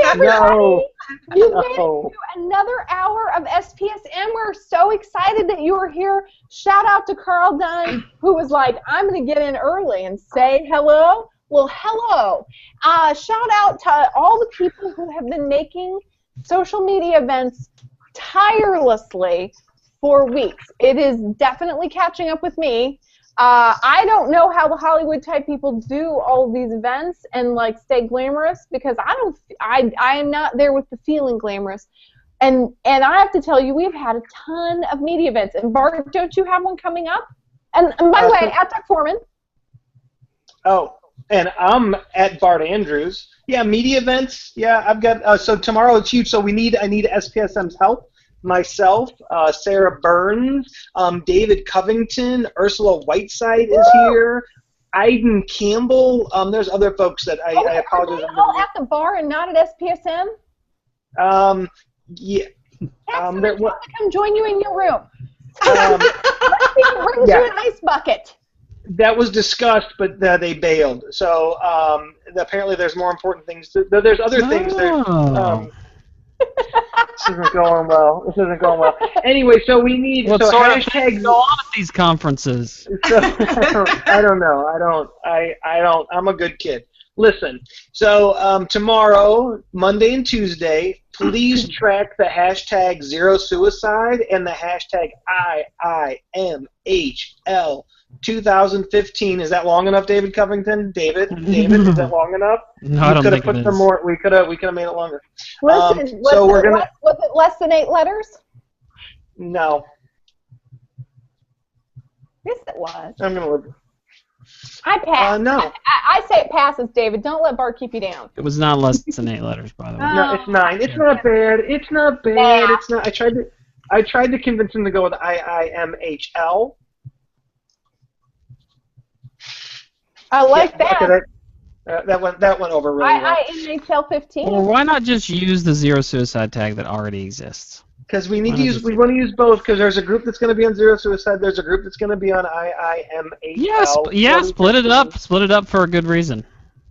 everybody. You No. made it through another hour of SPSM. We're so excited that you were here. Shout out to Carl Dunn, who was like, I'm going to get in early and say hello. Well, hello. Shout out to all the people who have been making social media events tirelessly for weeks. It is definitely catching up with me. I don't know how the Hollywood type people do all of these events and like stay glamorous, because I am not there with the feeling glamorous. And I have to tell you, we've had a ton of media events. And Bart, don't you have one coming up? And by the way, at Doc Foreman. Oh, and I'm at Bart Andrews. Yeah, media events. Yeah, I've got. So tomorrow it's huge. So I need SPSM's help. Myself, Sarah Burns, David Covington, Ursula Whiteside is here, Aiden Campbell. There's other folks that I apologize. Are they all at the bar and not at SPSM? Yeah. Come join you in your room. Let's see who brings you an ice bucket. That was discussed, but they bailed. So apparently there's more important things. There's other things. This isn't going well. Anyway, so we need what so sort hashtags of things go on at these conferences? So, I don't know. I'm a good kid. Listen, so tomorrow, Monday Tuesday, please track the hashtag #ZeroSuicide and the hashtag IIMHL 2015. Is that long enough, David Covington? David, is that long enough? No, I don't think it is. We could have made it longer. Listen, was it less than 8 letters? No. Yes, it was. I'm gonna live. I pass. No. I say it passes, David. Don't let Bart keep you down. It was not less than 8 letters, by the way. No, it's 9. It's not bad. It's not bad. Yeah. It's not. I tried to convince him to go with IIMHL. I like that. That went over really well. IIMHL 15. Well, why not just use the Zero Suicide tag that already exists? Because we want to use both. Because there's a group that's going to be on Zero Suicide. There's a group that's going to be on IIMHL. Yeah, split it up. Split it up for a good reason.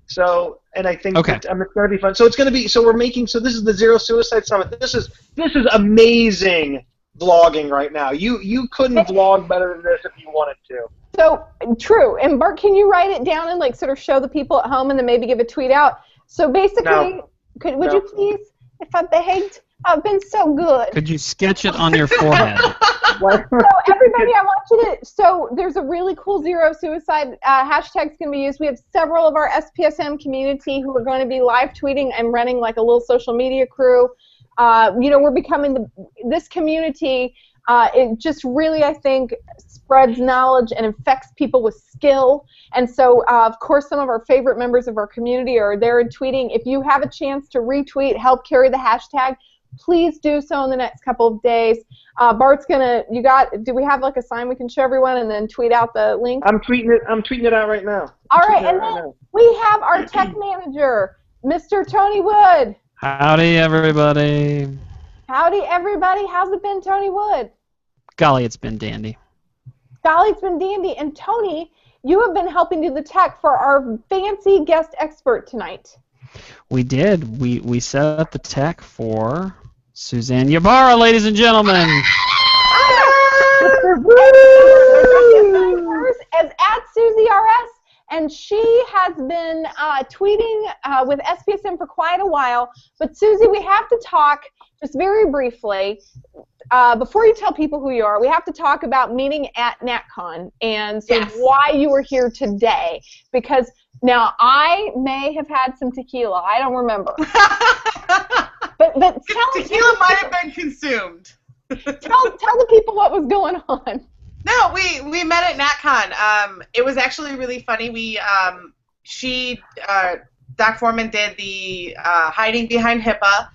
So, and I think it's going to be fun. So it's going to be. So we're making. So this is the Zero Suicide Summit. This is amazing vlogging right now. You couldn't vlog better than this if you wanted to. So, true. And Bart, can you write it down and like sort of show the people at home and then maybe give a tweet out? So basically, would you please, if I begged, I've been so good. Could you sketch it on your forehead? So everybody, I want you to, so there's a really cool Zero Suicide hashtag's going to be used. We have several of our SPSM community who are going to be live tweeting and running like a little social media crew. We're becoming this community. It just really, I think, spreads knowledge and infects people with skill. And so, of course, some of our favorite members of our community are there and tweeting. If you have a chance to retweet, help carry the hashtag, please do so in the next couple of days. Bart's do we have like a sign we can show everyone and then tweet out the link? I'm tweeting it out right now. All right, and then we have our tech manager, Mr. Tony Wood. Howdy, everybody. Howdy, everybody. How's it been, Tony Wood? Golly, it's been dandy. Golly, it's been dandy. And Tony, you have been helping do the tech for our fancy guest expert tonight. We did. We set up the tech for Susanne Ybarra, ladies and gentlemen. As at SusieRS, and she has been tweeting with SPSM for quite a while. But Susie, we have to talk just very briefly. Before you tell people who you are, we have to talk about meeting at NatCon and so why you were here today. Because now I may have had some tequila. I don't remember. but tequila might have been consumed. Tell the people what was going on. No, we met at NatCon. It was actually really funny. Doc Foreman did the hiding behind HIPAA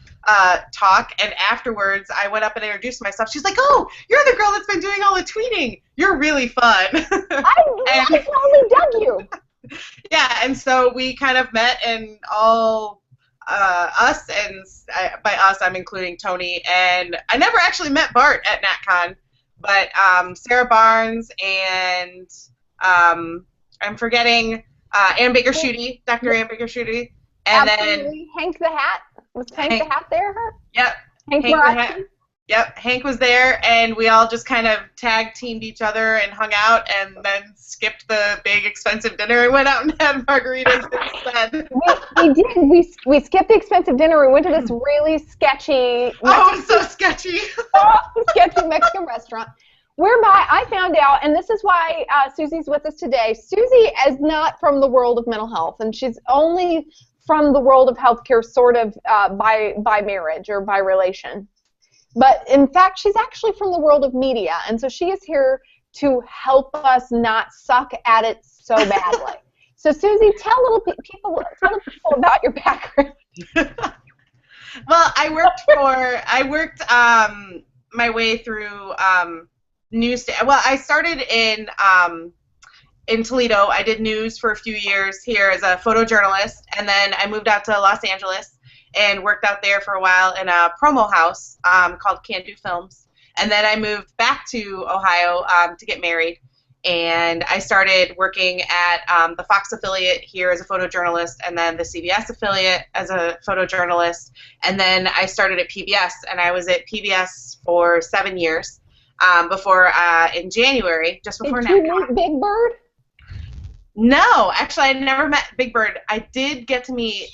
talk, and afterwards I went up and introduced myself. She's like, "Oh, you're the girl that's been doing all the tweeting. You're really fun." I totally dug you. Yeah, and so we kind of met, and all us, and by us I'm including Tony, and I never actually met Bart at NatCon, but Sarah Barnes and I'm forgetting Ann Baker-Schutte, Dr. Ann Baker-Schutte, and Absolutely. then Hank the Hat. Was Hank the Hat there? Yep. Hank the Marazzi? Hat. Yep, Hank was there, and we all just kind of tag-teamed each other and hung out, and then skipped the big, expensive dinner and went out and had margaritas instead. We did. We skipped the expensive dinner. We went to this really sketchy So sketchy. sketchy Mexican restaurant, whereby I found out, and this is why Susie's with us today. Susie is not from the world of mental health, and she's only from the world of healthcare, sort of by marriage or by relation. But in fact, she's actually from the world of media, and so she is here to help us not suck at it so badly. So Susie, tell people about your background. Well, I worked my way through news. Well, I started in Toledo. I did news for a few years here as a photojournalist, and then I moved out to Los Angeles and worked out there for a while in a promo house called Can Do Films. And then I moved back to Ohio to get married, and I started working at the Fox affiliate here as a photojournalist, and then the CBS affiliate as a photojournalist, and then I started at PBS, and I was at PBS for 7 years before in January, just before NACCON. Did you meet Big Bird? No, actually, I never met Big Bird. I did get to meet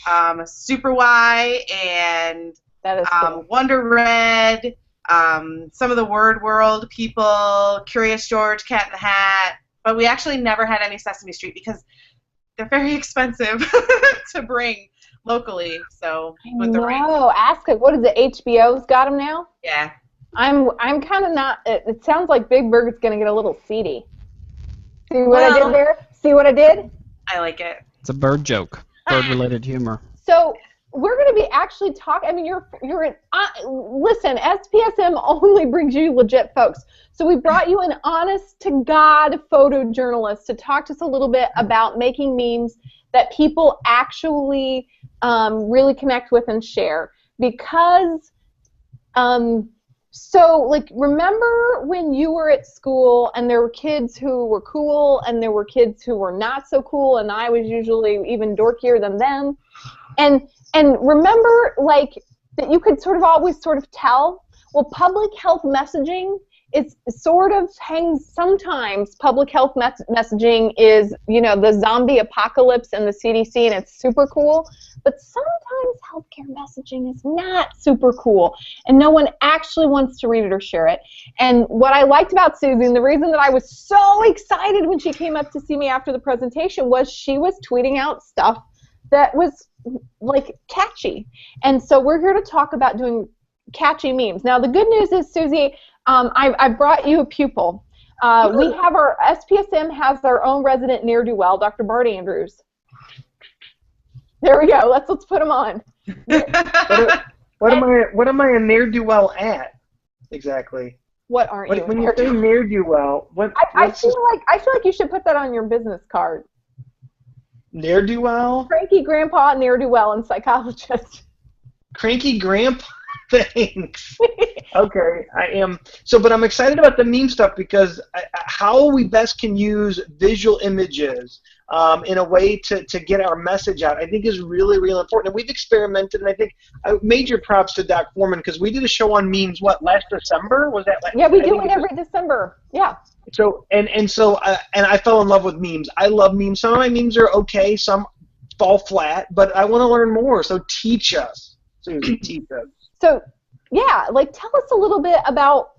Super Y and That is cool. Wonder Red, some of the Word World people, Curious George, Cat in the Hat, but we actually never had any Sesame Street because they're very expensive to bring locally. So with the rates. Ask it. What is it? HBO's got them now? Yeah. I'm kind of not. It sounds like Big Bird's gonna get a little seedy. See what I did there? See what I did? I like it. It's a bird joke, bird-related humor. So we're going to be actually talking. I mean, you're listen. SPSM only brings you legit folks. So we brought you an honest-to-God photojournalist to talk to us a little bit about making memes that people actually really connect with and share. Because so, like, remember when you were at school and there were kids who were cool and there were kids who were not so cool, and I was usually even dorkier than them? And remember, like, that you could sort of always sort of tell? Well, public health messaging is sort of hangs, sometimes public health messaging is, you know, the zombie apocalypse and the CDC, and it's super cool. But sometimes healthcare messaging is not super cool, and no one actually wants to read it or share it. And what I liked about Susie, and the reason that I was so excited when she came up to see me after the presentation, was she was tweeting out stuff that was, like, catchy. And so we're here to talk about doing catchy memes. Now, the good news is, Susie, I brought you a pupil. We have SPSM has their own resident ne'er-do-well, Dr. Bart Andrews. There we go. Let's put him on. What am I a ne'er-do-well at exactly? What aren't you? When you say ne'er-do-well, what? I feel like you should put that on your business card. Ne'er-do-well? Cranky grandpa, ne'er-do-well, and psychologist. Cranky grandpa. Thanks. Okay, I am. So, but I'm excited about the meme stuff because how we best can use visual images in a way to get our message out, I think is really, really important. And we've experimented, and I think major props to Doc Foreman because we did a show on memes, last December? Was that? Yeah, we do it every December. Yeah. So, and I fell in love with memes. I love memes. Some of my memes are okay, some fall flat, but I want to learn more, so teach us. Susie, teach us. So, yeah, like, tell us a little bit about,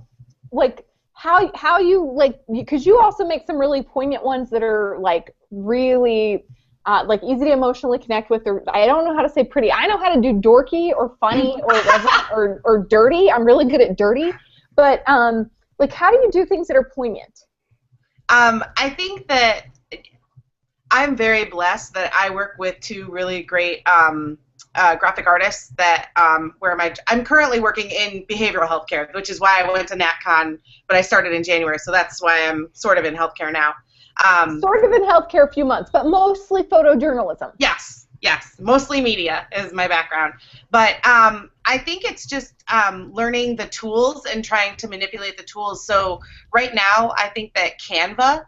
like, how you, like, because you also make some really poignant ones that are, like, really, like, easy to emotionally connect with, or I don't know how to say pretty. I know how to do dorky or funny or dirty. I'm really good at dirty. But, like, how do you do things that are poignant? I think that I'm very blessed that I work with two really great graphic artists that I'm currently working in behavioral healthcare, which is why I went to NACCON, but I started in January, so that's why I'm sort of in healthcare now. Sort of in healthcare a few months, but mostly photojournalism. Yes, mostly media is my background. But I think it's just learning the tools and trying to manipulate the tools. So right now, I think that Canva,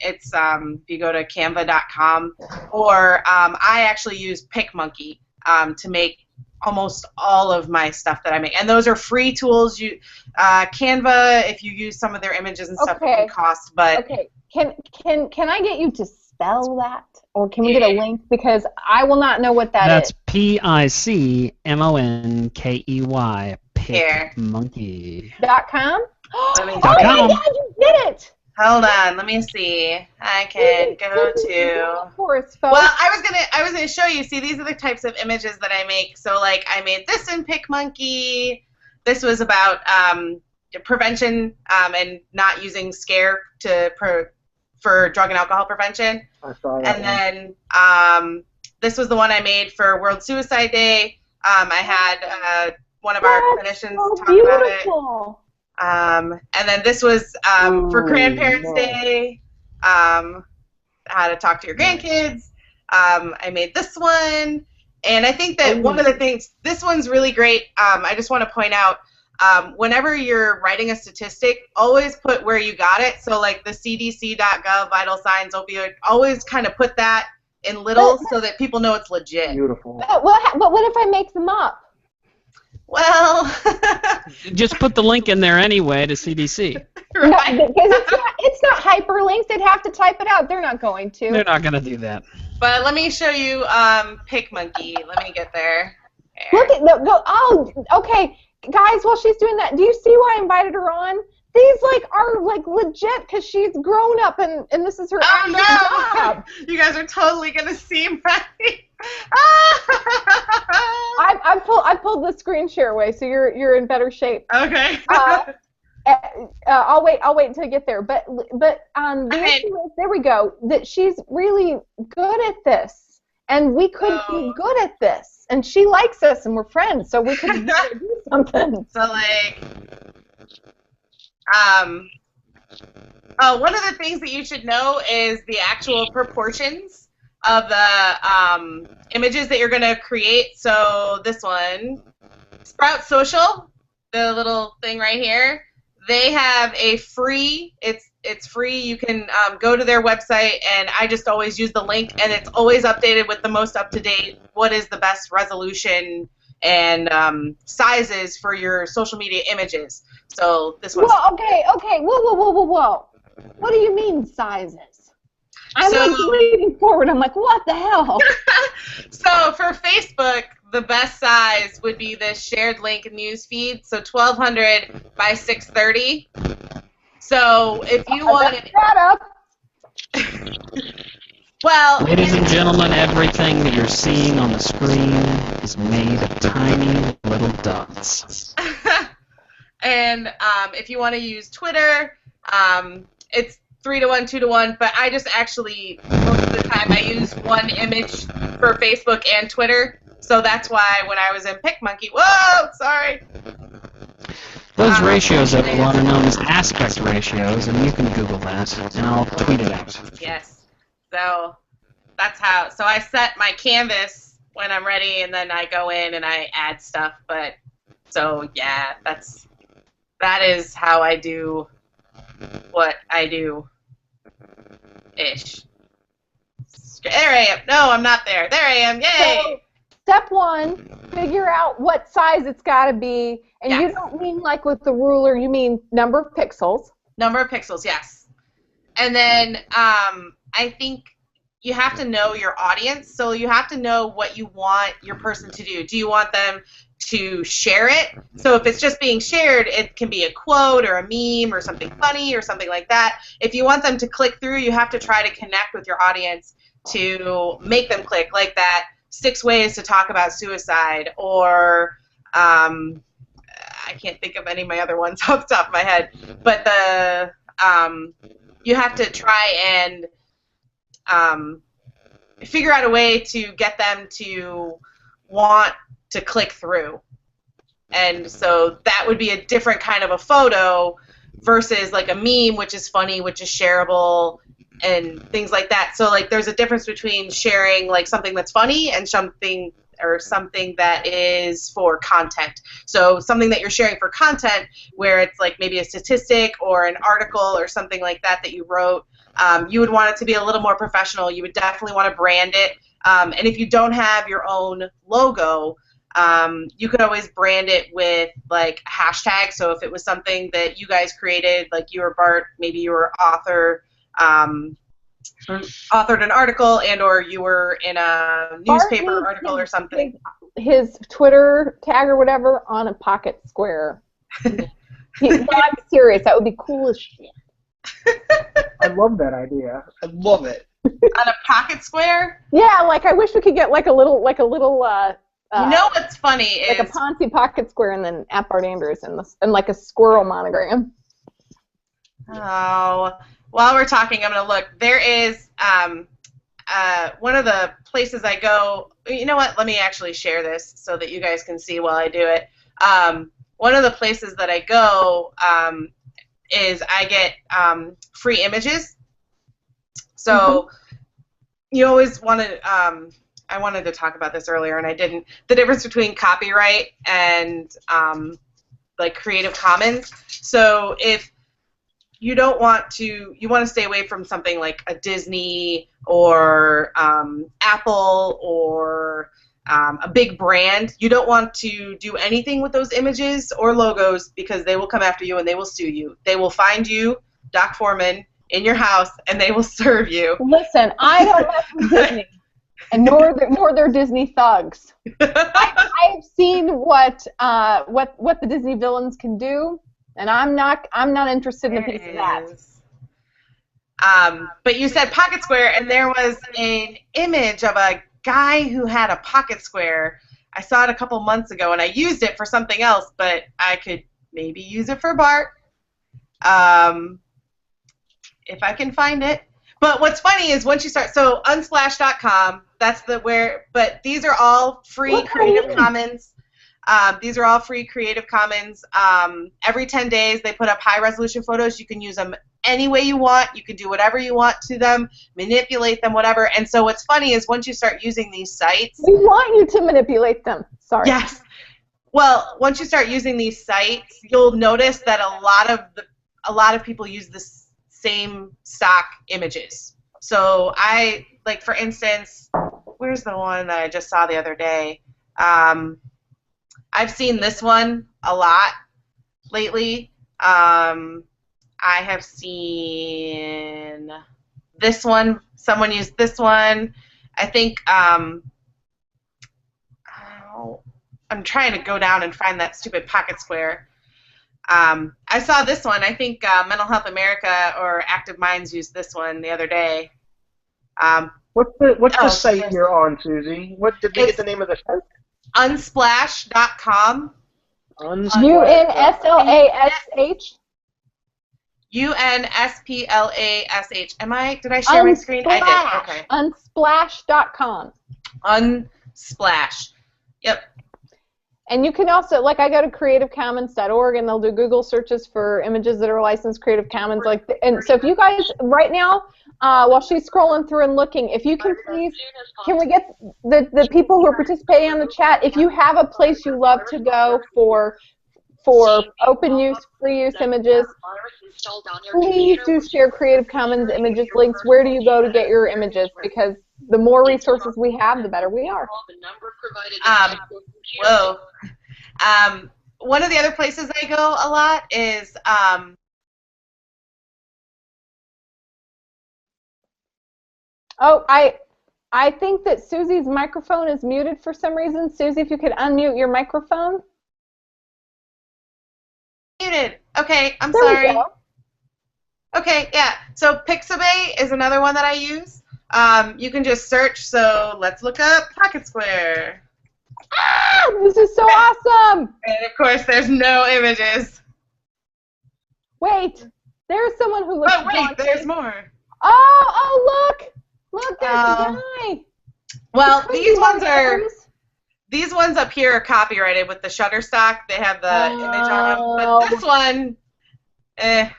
it's if you go to canva.com, or I actually use PicMonkey to make almost all of my stuff that I make, and those are free tools. Canva, if you use some of their images and stuff, it can cost. But okay, can I get you to spell that, or can we get a link, because I will not know what that is. That's PICMONKEY. .com. Let me Oh my God, you did it! Hold on, let me see. I can go to. For us, folks. Well, I was gonna show you. See, these are the types of images that I make. So, like, I made this in PicMonkey. This was about prevention and not using scare for drug and alcohol prevention. I saw that. And then this was the one I made for World Suicide Day. I had one of our clinicians talk about it. And then this was for Grandparents' Day, how to talk to your grandkids. I made this one, and I think that one of the things, this one's really great. I just want to point out, whenever you're writing a statistic, always put where you got it. So like the CDC.gov, vital signs, opioid, always kind of put that in little so that people know it's legit. Beautiful. But what if I make them up? Well, just put the link in there anyway to CDC. Right. No, because it's not hyperlinked. They'd have to type it out. They're not going to. They're not going to do that. But let me show you PicMonkey. Let me get there. Look at oh, okay, guys. While she's doing that, do you see why I invited her on? These are legit because she's grown up and this is her actual job. You guys are totally gonna see my. I pulled the screen share away, so you're in better shape. Okay. I'll wait until you get there. But the issue is, there we go, that she's really good at this, and we could be good at this, and she likes us, and we're friends, so we could do something. So one of the things that you should know is the actual proportions of the images that you're going to create. So this one, Sprout Social, the little thing right here, they have a free, it's free, you can go to their website, and I just always use the link, and it's always updated with the most up-to-date, what is the best resolution and sizes for your social media images. So this one's... Well, okay, whoa. What do you mean sizes? I'm leaning forward. I'm like, what the hell? So for Facebook, the best size would be the shared link news feed. So 1200 by 630. So if you want it... Well, ladies and gentlemen, everything that you're seeing on the screen is made of tiny little dots. And if you want to use Twitter, it's 3-to-1, 2-to-1, but I just actually, most of the time, I use one image for Facebook and Twitter, so that's why when I was in PicMonkey, whoa, sorry. Those ratios are known as aspect ratios, and you can Google that, and I'll tweet it out. Yes, so that's how, so I set my canvas when I'm ready, and then I go in and I add stuff, but, so yeah, that is how I do what I do-ish. There I am. No, I'm not there. There I am. Yay! So, step one, figure out what size it's got to be. And Yes. You don't mean like with the ruler, you mean number of pixels. Number of pixels, yes. And then I think you have to know your audience. So you have to know what you want your person to do. Do you want them to share it? So if it's just being shared, it can be a quote or a meme or something funny or something like that. If you want them to click through, you have to try to connect with your audience to make them click, like that 6 ways to talk about suicide, or I can't think of any of my other ones off the top of my head, but the you have to try and figure out a way to get them to want to click through. And so that would be a different kind of a photo versus like a meme, which is funny, which is shareable, and things like that. So like there's a difference between sharing like something that's funny and something that is for content. So something that you're sharing for content, where it's like maybe a statistic or an article or something like that that you wrote, you would want it to be a little more professional. You would definitely want to brand it. And if you don't have your own logo, You could always brand it with like a hashtag. So if it was something that you guys created, like you or Bart, maybe you were author, authored an article, and or you were in a newspaper article or something. His Twitter tag or whatever on a pocket square. No, I'm serious. That would be cool as shit. I love that idea. I love it. On a pocket square? Yeah, like I wish we could get like a little you know what's funny like is a Ponzi pocket square and then at Bart Andrews and like a squirrel monogram. Oh, while we're talking, I'm gonna look. There is one of the places I go. You know what? Let me actually share this so that you guys can see while I do it. One of the places that I go is I get free images. So you always want to. I wanted to talk about this earlier and I didn't. The difference between copyright and like Creative Commons. So if you don't want to, you want to stay away from something like a Disney or Apple or a big brand. You don't want to do anything with those images or logos because they will come after you and they will sue you. They will find you, Doc Foreman, in your house and they will serve you. Listen, I don't mess with Disney. And nor their Disney thugs. I've seen what the Disney villains can do, and I'm not interested in a piece of that. But you said pocket square, and there was an image of a guy who had a pocket square. I saw it a couple months ago, and I used it for something else, but I could maybe use it for Bart, if I can find it. But what's funny is once you start, so unsplash.com, that's but these are all free Creative Commons. These are all free Creative Commons. Every 10 days they put up high resolution photos. You can use them any way you want. You can do whatever you want to them, manipulate them, whatever. And so what's funny is once you start using these sites. We want you to manipulate them. Sorry. Yes. Well, once you start using these sites, you'll notice that a lot of people use this same stock images. So I, like for instance, where's the one that I just saw the other day? I've seen this one a lot lately. I have seen this one. Someone used this one. I think I'm trying to go down and find that stupid pocket square. I saw this one. I think Mental Health America or Active Minds used this one the other day. What's the site you're on, Susie? What did they get the name of the site? Unsplash.com. UNSLASH. UNSPLASH. Did I share my screen? I did. Okay. Unsplash.com. Unsplash. Yep. And you can also, like, I go to creativecommons.org and they'll do Google searches for images that are licensed Creative Commons. And so if you guys, right now, while she's scrolling through and looking, if you can please, can we get the people who are participating on the chat, if you have a place you love to go for open use, free use images, please do share Creative Commons images links. Where do you go to get your images? Because the more resources we have, the better we are. Whoa. One of the other places I go a lot is oh, I think that Susie's microphone is muted for some reason. Susie, if you could unmute your microphone. Muted. Okay, I'm There we sorry. go. Okay, yeah. So Pixabay is another one that I use. You can just search. So let's look up Pocket Square. Ah, this is so awesome. And of course, there's no images. Wait, there's someone who looks. Oh wait, there's more. Oh, look, there's a guy. Well, these ones up here are copyrighted with the Shutterstock. They have the image on them. But this one, I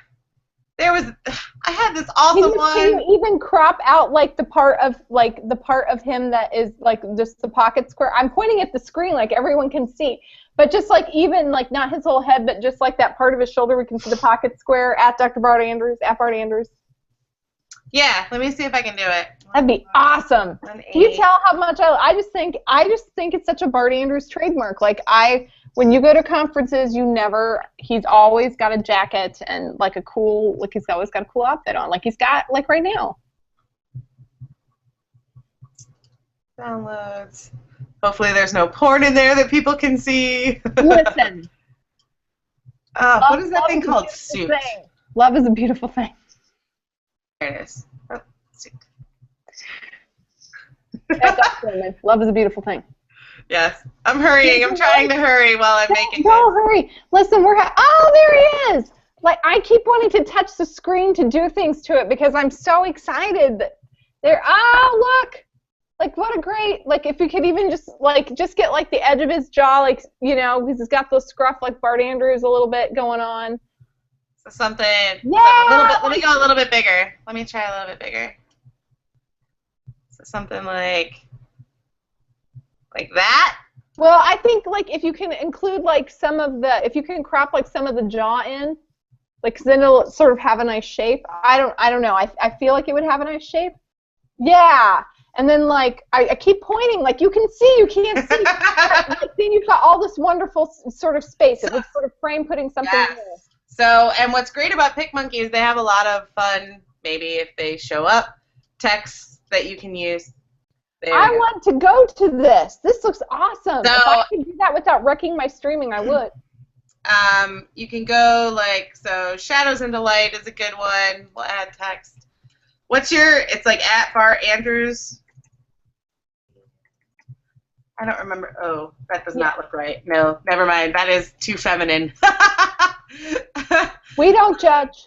had this awesome one. Can you even crop out like the part of him that is like just the pocket square? I'm pointing at the screen like everyone can see, but just like even like not his whole head, but just like that part of his shoulder, we can see the pocket square at Dr. Bart Andrews, at Bart Andrews. Yeah, let me see if I can do it. That'd be awesome. Can you tell how much I just think it's such a Bart Andrews trademark. Like when you go to conferences, he's always got a jacket and like he's always got a cool outfit on, like he's got like right now. Downloads. Hopefully there's no porn in there that people can see. Listen. What is that thing called? Suit. Love is a beautiful thing. There it is. Oh, suit. That's awesome. Love is a beautiful thing. Yes. I'm hurrying. I'm trying to hurry while I'm making Don't hurry. Listen, there he is. Like, I keep wanting to touch the screen to do things to it because I'm so excited. Look. Like, what a great, like, if you could even just get, like, the edge of his jaw, like, because he's got those scruff, like, Bart Andrews a little bit going on. So something, yeah! A little bit, let me go a little bit bigger. Let me try a little bit bigger. So something like that? Well, I think, like, if you can include, like, if you can crop, like, some of the jaw in, like, 'cause then it'll sort of have a nice shape. I don't know. I feel like it would have a nice shape. Yeah. And then, like, I keep pointing, like, you can see, you can't see. Like, then you've got all this wonderful sort of space. It looks sort of frame putting something in there. So, and what's great about PicMonkey is they have a lot of fun, maybe if they show up, texts that you can use. I want to go to this. This looks awesome. So, if I could do that without wrecking my streaming, I would. You can go, like, so Shadows into Light is a good one. We'll add text. It's like at Bart Andrews. I don't remember. Oh, that does not look right. No, never mind. That is too feminine. We don't judge.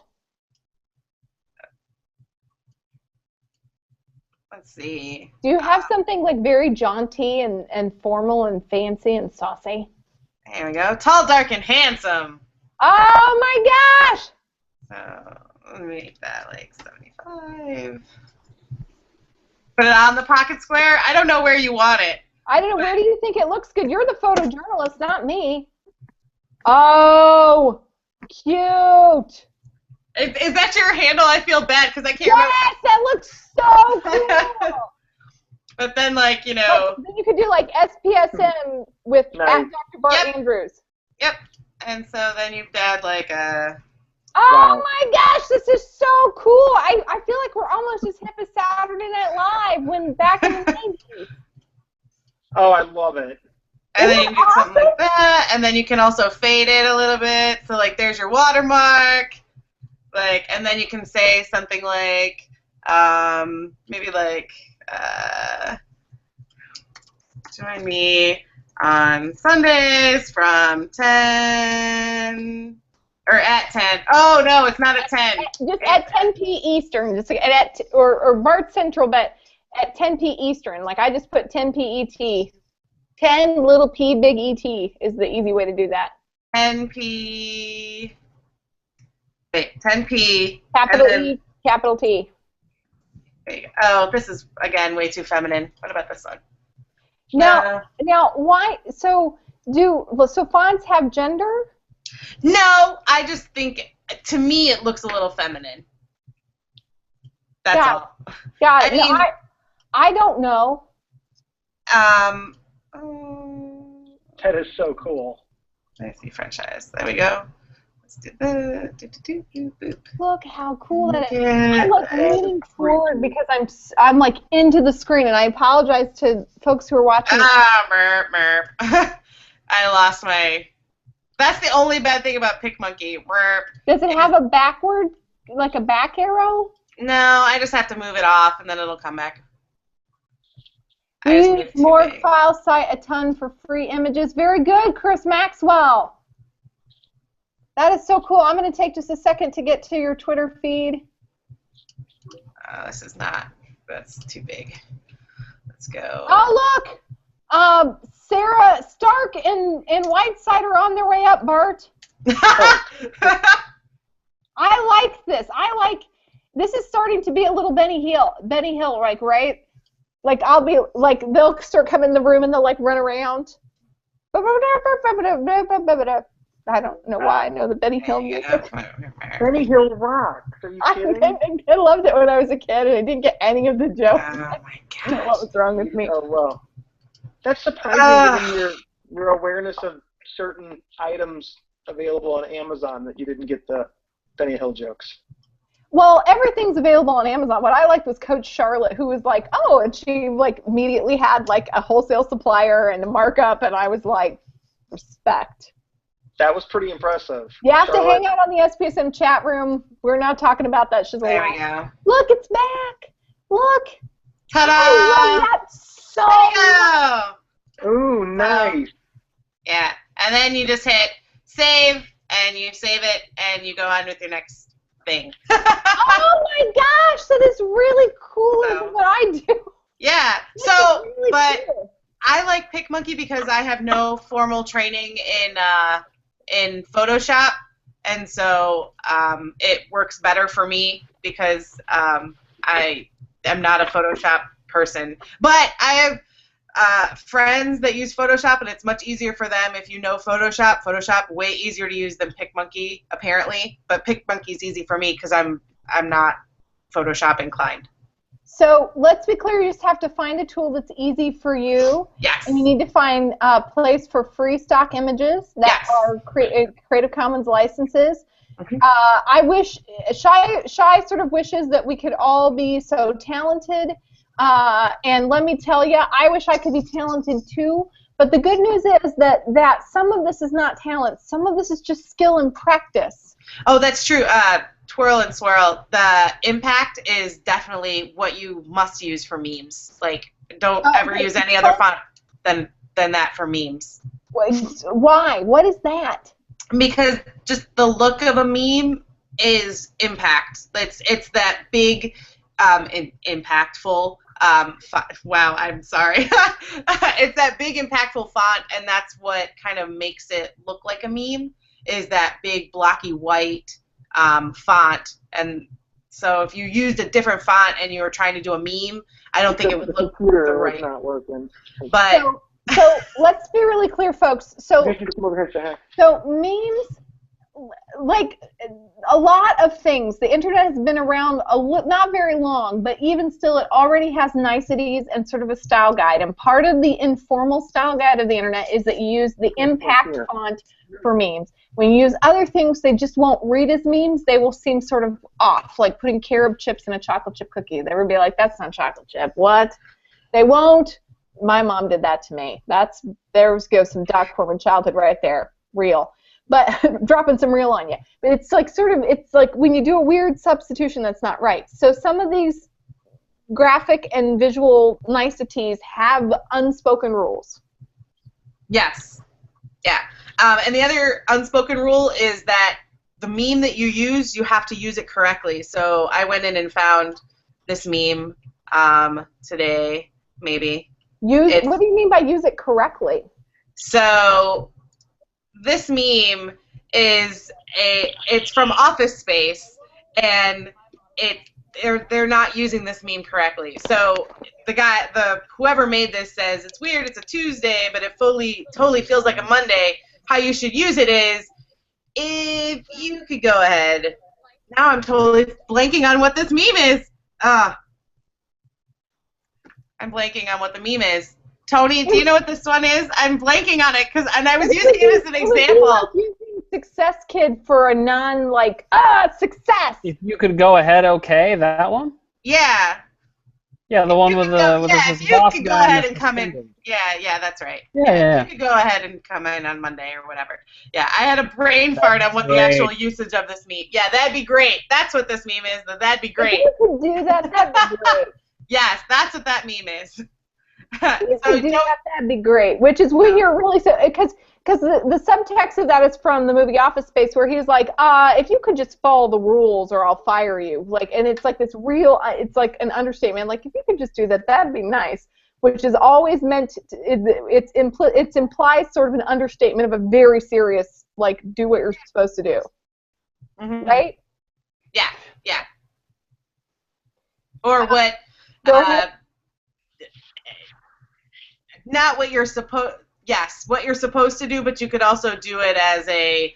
Let's see. Do you have something like very jaunty and formal and fancy and saucy? There we go. Tall, dark, and handsome. Oh my gosh! So let me make that like 75. Put it on the pocket square. I don't know where you want it. I don't know. Where do you think it looks good? You're the photojournalist, not me. Oh, cute. Is that your handle? I feel bad because I can't remember. Yes, that looks so cool. But then, like, then you could do, like, SPSM with at Dr. Bart Andrews. Yep. And so then you've got, like, a... Oh, my gosh, this is so cool. I feel like we're almost as hip as Saturday Night Live when back in the 90s. Oh, I love it. And then you can do something like that. And then you can also fade it a little bit. So, like, there's your watermark. Like, and then you can say something like, maybe like, join me on Sundays from 10, or at 10. Oh, no, it's not at 10. Just at 10 p. Eastern, just or Bart Central, but at 10 p. Eastern. Like, I just put 10 p. ET. 10 little p, big ET is the easy way to do that. 10 p. Wait, 10 p. Capital E, capital T. Oh, this is, again, way too feminine. What about this one? Now, why? So fonts have gender? No, I just think, to me, it looks a little feminine. That's all. Got it. I don't know. That is so cool. Let me see franchise. There we go. Let's do that. Look how cool that is. I'm like leaning forward because I'm like into the screen, and I apologize to folks who are watching. Merp. I lost my. That's the only bad thing about PicMonkey. Does it have a backward, like a back arrow? No, I just have to move it off, and then it'll come back. Use more file site a ton for free images. Very good, Chris Maxwell. That is so cool. I'm going to take just a second to get to your Twitter feed. This is not. That's too big. Let's go. Oh, look. Sarah Stark and Whiteside are on their way up, Bart. I like this. This is starting to be a little Benny Hill, like, right? Like, I'll be, like, they'll start coming in the room and they'll, like, run around. I don't know why I know the Benny Hill music. Benny Hill rocks. Are you kidding? I loved it when I was a kid, and I didn't get any of the jokes. Oh my I don't know what was wrong with me. Oh, well. That's surprising given your awareness of certain items available on Amazon that you didn't get the Benny Hill jokes. Well, everything's available on Amazon. What I liked was Coach Charlotte, who was like, oh, and she like immediately had like a wholesale supplier and a markup, and I was like, respect. That was pretty impressive. You have to hang out on the SPSM chat room. We're not talking about that shizzle. There we go. Look, it's back. Look. Ta-da! I love that so There you go. Ooh, nice. Yeah, and then you just hit save, and you save it, and you go on with your next thing. Oh my gosh, that is really cool. So, What I do. Yeah. That's really cool. I like PicMonkey because I have no formal training in Photoshop, and so it works better for me because I am not a Photoshop person. But I have friends that use Photoshop, and it's much easier for them if you know Photoshop. Photoshop way easier to use than PicMonkey apparently, but PicMonkey is easy for me because I'm not Photoshop inclined. So let's be clear, you just have to find a tool that's easy for you. Yes. And you need to find a place for free stock images that are Creative Commons licenses. Okay. I wish, Shy sort of wishes that we could all be so talented. And let me tell you, I wish I could be talented too. But the good news is that some of this is not talent. Some of this is just skill and practice. Oh, that's true. Twirl and swirl. The impact is definitely what you must use for memes. Like, don't ever use any other font than that for memes. Why? What is that? Because just the look of a meme is impact. It's that big, impactful. Wow, I'm sorry. It's that big, impactful font, and that's what kind of makes it look like a meme. Is that big, blocky white font, and so if you used a different font and you were trying to do a meme, I don't think it would look the right. Not working. But so let's be really clear, folks. So memes, like a lot of things, the internet has been around not very long, but even still, it already has niceties and sort of a style guide. And part of the informal style guide of the internet is that you use the impact font for memes. When you use other things, they just won't read as memes. They will seem sort of off, like putting carob chips in a chocolate chip cookie. They would be like, that's not chocolate chip. What? They won't. My mom did that to me. There goes some Doc Corman childhood right there. Real. But dropping some real on you. But it's like it's like when you do a weird substitution that's not right. So some of these graphic and visual niceties have unspoken rules. Yes. Yeah. And the other unspoken rule is that the meme that you use, you have to use it correctly. So I went in and found this meme today, maybe. What do you mean by use it correctly? So this meme it's from Office Space, and they're not using this meme correctly. So whoever made this says it's weird, it's a Tuesday, but it totally feels like a Monday. How you should use it is, if you could go ahead. Now I'm totally blanking on what this meme is. I'm blanking on what the meme is. Tony, do you know what this one is? I'm blanking on it and I was using it as an example. Using Success Kid for a success. If you could go ahead, okay, that one. Yeah. Yeah, the one with this boss guy. You could go ahead and come in. Yeah, that's right. Yeah. You could go ahead and come in on Monday or whatever. Yeah, I had a brain fart on what the actual usage of this meme. Yeah, that'd be great. That's what this meme is. That'd be great. If you could do that, that'd be great. Yes, that's what that meme is. That'd be great. Which is when you're really because the subtext of that is from the movie Office Space, where he's like, if you could just follow the rules or I'll fire you. Like, and it's like this real, it's like an understatement. Like, if you could just do that, that'd be nice. Which is always meant, it implies sort of an understatement of a very serious, like, do what you're supposed to do. Mm-hmm. Right? Yeah. Or what, go ahead. not what you're supposed, yes, what you're supposed to do, but you could also do it as a,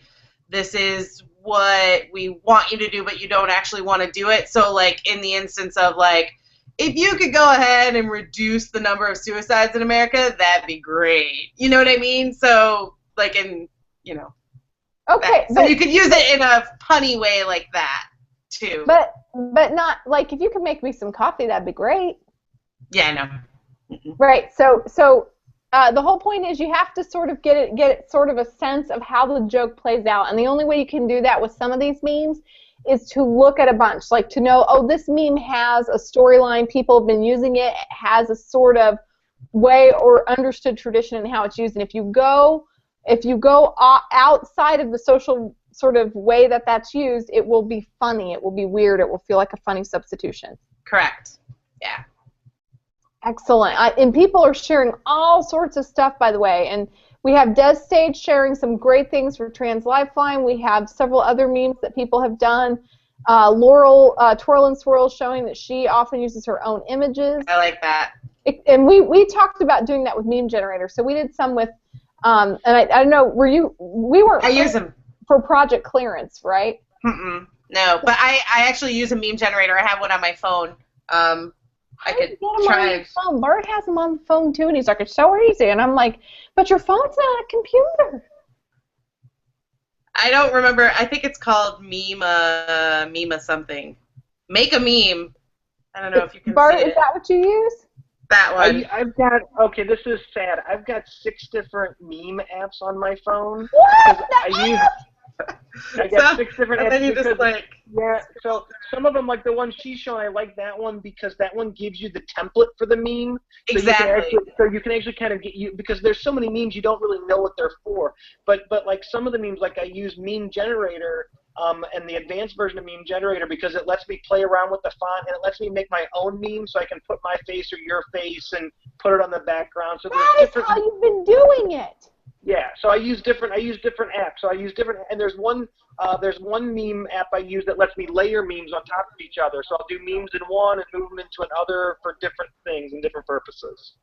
this is what we want you to do, but you don't actually want to do it. So, like, in the instance of, like, if you could go ahead and reduce the number of suicides in America, that'd be great. You know what I mean? So, like, in, you know. Okay. So you could use it in a punny way like that, too. But not, like, if you could make me some coffee, that'd be great. Yeah, I know. Right. So the whole point is you have to sort of get sort of a sense of how the joke plays out, and the only way you can do that with some of these memes is to look at a bunch, like to know, oh, this meme has a storyline, people have been using it, it has a sort of way or understood tradition in how it's used, and if you go outside of the social sort of way that that's used, it will be funny, it will be weird, it will feel like a funny substitution. Correct. Yeah. Excellent. And people are sharing all sorts of stuff, by the way. And we have Des Stage sharing some great things for Trans Lifeline. We have several other memes that people have done. Laurel, Twirl and Swirl, showing that she often uses her own images. I like that. And we talked about doing that with Meme Generator. So we did some with, and I don't know, we weren't I use them for Project Clearance, right? No, but I actually use a Meme Generator. I have one on my phone. I could try. Bart has them on the phone too, and he's like, it's so easy. And I'm like, but your phone's not a computer. I don't remember. I think it's called Meme something. Make a meme. I don't know if you can Bart, see it. is that what you use? That one. I've got, okay, this is sad. I've got 6 different meme apps on my phone. What? I got 6 different apps. And then you because, just like. Yeah, so some of them, like the one she's showing, I like that one because that one gives you the template for the meme. Exactly. So you can actually kind of because there's so many memes you don't really know what they're for. But like some of the memes, like I use Meme Generator and the advanced version of Meme Generator because it lets me play around with the font and it lets me make my own meme so I can put my face or your face and put it on the background. So that is how you've been doing it. Yeah, so I use different apps. So I use different, and there's one meme app I use that lets me layer memes on top of each other. So I'll do memes in one and move them into another for different things and different purposes.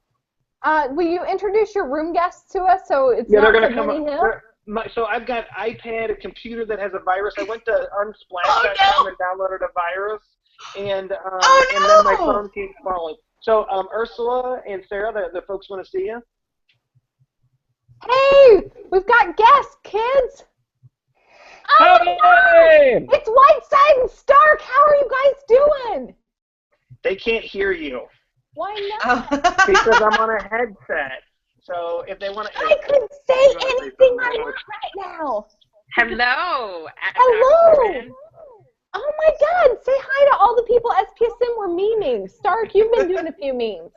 Will you introduce your room guests to us so it's Yeah, not they're going to come up? So I've got iPad, a computer that has a virus. I went to unsplash.com and downloaded a virus, and then my phone keeps falling. So Ursula and Sarah, the folks want to see you. Hey, we've got guests, kids. Oh, hey! It's Whiteside and Stark. How are you guys doing? They can't hear you. Why not? Because I'm on a headset. So if they want to... I couldn't say anything I want right now. Hello. Hello. Oh my God. Say hi to all the people SPSM were memeing. Stark, you've been doing a few memes.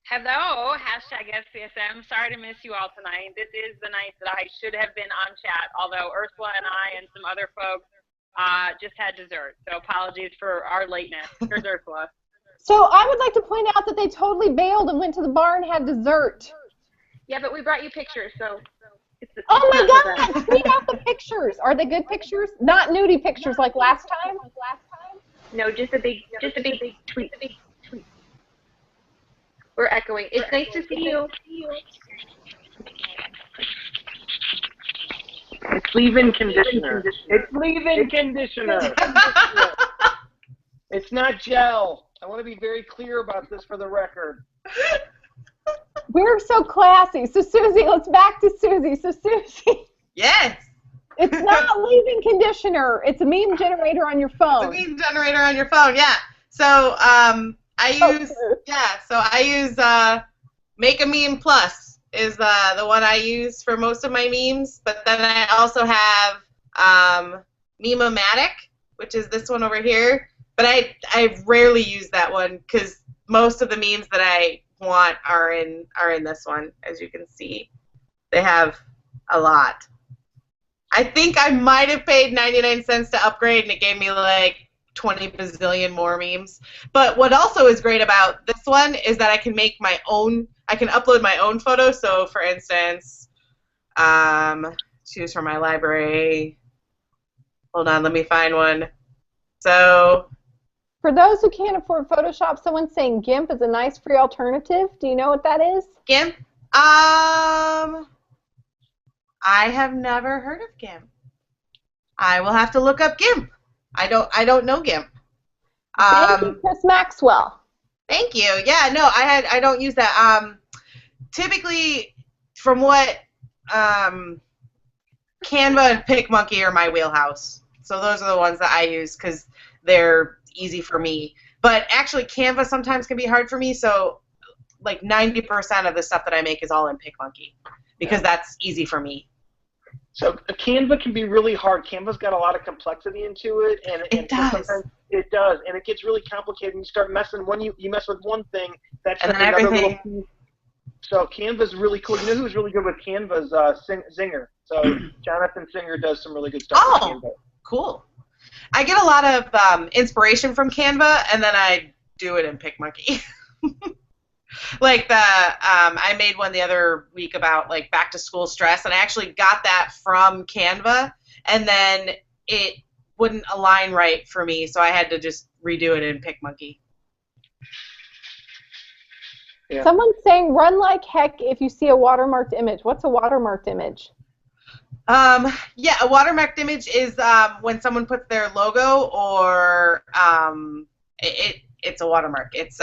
Hello. #SPSM. Sorry to miss you all tonight. This is the night that I should have been on chat, although Ursula and I and some other folks just had dessert. So apologies for our lateness. Here's Ursula. So I would like to point out that they totally bailed and went to the bar and had dessert. Yeah, but we brought you pictures, so oh my God! Tweet out the pictures. Are they good pictures? Not nudie pictures like last time? No, just a big tweet. We're echoing. It's nice to see you. It's leave-in conditioner. It's leave-in conditioner. It's not gel. I want to be very clear about this for the record. We're so classy. So Susie, let's back to Susie. So Susie. Yes. It's not leave-in conditioner. It's a meme generator on your phone. It's a meme generator on your phone, yeah. So I use Make a Meme Plus is the one I use for most of my memes, but then I also have Meme-O-Matic, which is this one over here. But I rarely use that one because most of the memes that I want are in this one, as you can see. They have a lot. I think I might have paid 99 cents to upgrade, and it gave me like 20 bazillion more memes. But what also is great about this one is that I can make my own, I can upload my own photos. So for instance, choose from my library. Hold on, let me find one. So for those who can't afford Photoshop, someone's saying GIMP is a nice free alternative. Do you know what that is? GIMP? I have never heard of GIMP. I will have to look up GIMP. I don't know GIMP. Thank you, Chris Maxwell. Thank you. Yeah, no, I don't use that. Typically, from what Canva and PicMonkey are my wheelhouse. So those are the ones that I use because they're easy for me. But actually, Canva sometimes can be hard for me. So like 90% of the stuff that I make is all in PicMonkey because that's easy for me. So Canva can be really hard. Canva's got a lot of complexity into it, and It does. sometimes it does, and it gets really complicated. And you start messing you mess with one thing, that's And then another everything. little piece. So Canva's really cool. You know who's really good with Canva's? Zinger. So Jonathan Singer does some really good stuff with Canva. Cool. I get a lot of inspiration from Canva, and then I do it in PicMonkey. Like I made one the other week about like back to school stress, and I actually got that from Canva, and then it wouldn't align right for me, so I had to just redo it in PicMonkey. Yeah. Someone's saying, run like heck if you see a watermarked image. What's a watermarked image? Yeah, a watermarked image is when someone puts their logo or it's a watermark. It's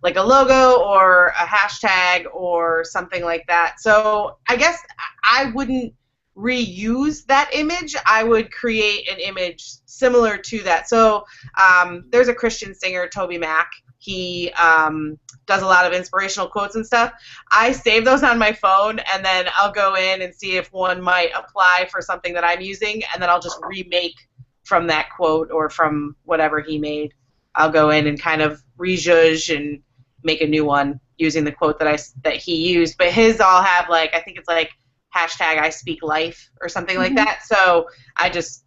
like a logo or a hashtag or something like that. So I guess I wouldn't reuse that image. I would create an image similar to that. So there's a Christian singer, Toby Mac. He does a lot of inspirational quotes and stuff. I save those on my phone, and then I'll go in and see if one might apply for something that I'm using, and then I'll just remake from that quote or from whatever he made. I'll go in and kind of rejudge and make a new one using the quote that he used. But his all have like, I think it's like hashtag I speak life or something like that. So I just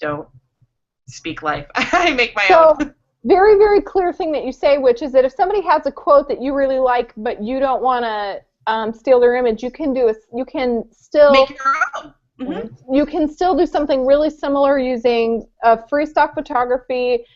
don't speak life. I make my own. Very, very clear thing that you say, which is that if somebody has a quote that you really like, but you don't want to steal their image, you can still make your own. Mm-hmm. You can still do something really similar using free stock photography,